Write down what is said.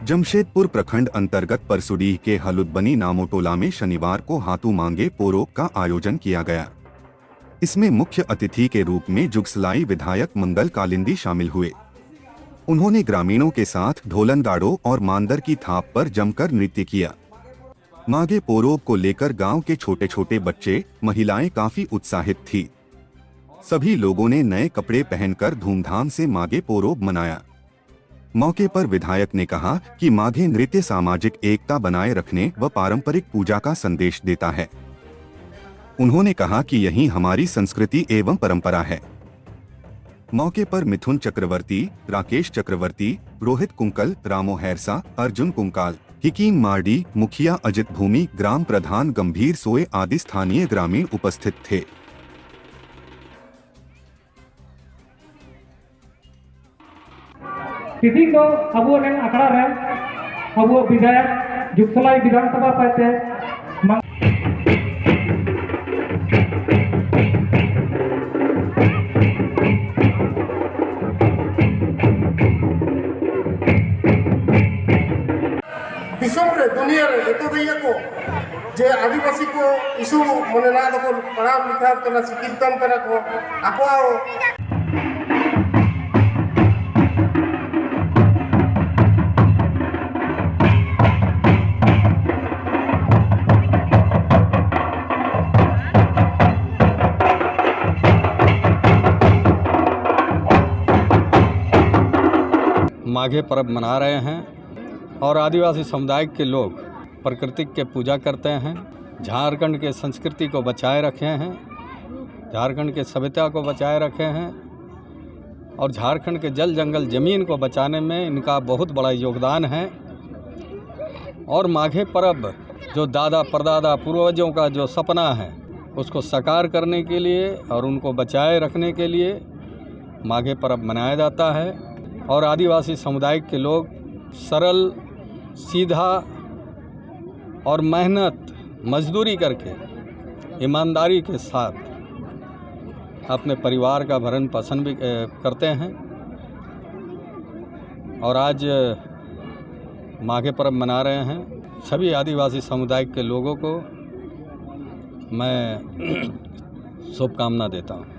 जमशेदपुर प्रखंड अंतर्गत परसुडीह के हलुदबनी नामोटोला में शनिवार को हाथू मांगे पोरोक का आयोजन किया गया। इसमें मुख्य अतिथि के रूप में जुगसलाई विधायक मंगल कालिंदी शामिल हुए। उन्होंने ग्रामीणों के साथ ढोलनगाड़ों और मांदर की थाप पर जमकर नृत्य किया। माघे पोरोब को लेकर गांव के छोटे छोटे बच्चे, महिलाएं काफी उत्साहित थी। सभी लोगों ने नए कपड़े पहनकर धूमधाम से माघे पोरोब मनाया। मौके पर विधायक ने कहा कि माघे नृत्य सामाजिक एकता बनाए रखने व पारंपरिक पूजा का संदेश देता है। उन्होंने कहा कि यही हमारी संस्कृति एवं परंपरा है। मौके पर मिथुन चक्रवर्ती, राकेश चक्रवर्ती, रोहित कुंकल, रामो हैरसा, अर्जुन कुंकाल, हिकीम मार्डी, मुखिया अजित भूमि, ग्राम प्रधान गंभीर सोए आदि स्थानीय ग्रामीण उपस्थित थे। तिथि को अबो ने अखड़ा रहे अबो विधायक जुगसलाई विधानसभा पाते दिसम रे दुनिया रे एतो दैया को जे आदिवासी को इशू मने ना दको पढ़ाव लिखा तना कीर्तन करा को आपो माघे पर्व मना रहे हैं और आदिवासी समुदाय के लोग प्रकृति के पूजा करते हैं। झारखंड के संस्कृति को बचाए रखे हैं, झारखंड के सभ्यता को बचाए रखे हैं और झारखंड के जल जंगल ज़मीन को बचाने में इनका बहुत बड़ा योगदान है। और माघे पर्व जो दादा परदादा पूर्वजों का जो सपना है उसको साकार करने के लिए और उनको बचाए रखने के लिए माघे पर्व मनाया जाता है। और आदिवासी समुदाय के लोग सरल, सीधा और मेहनत मजदूरी करके ईमानदारी के साथ अपने परिवार का भरण पोषण भी करते हैं। और आज माघे पर्व मना रहे हैं। सभी आदिवासी समुदाय के लोगों को मैं शुभकामना देता हूँ।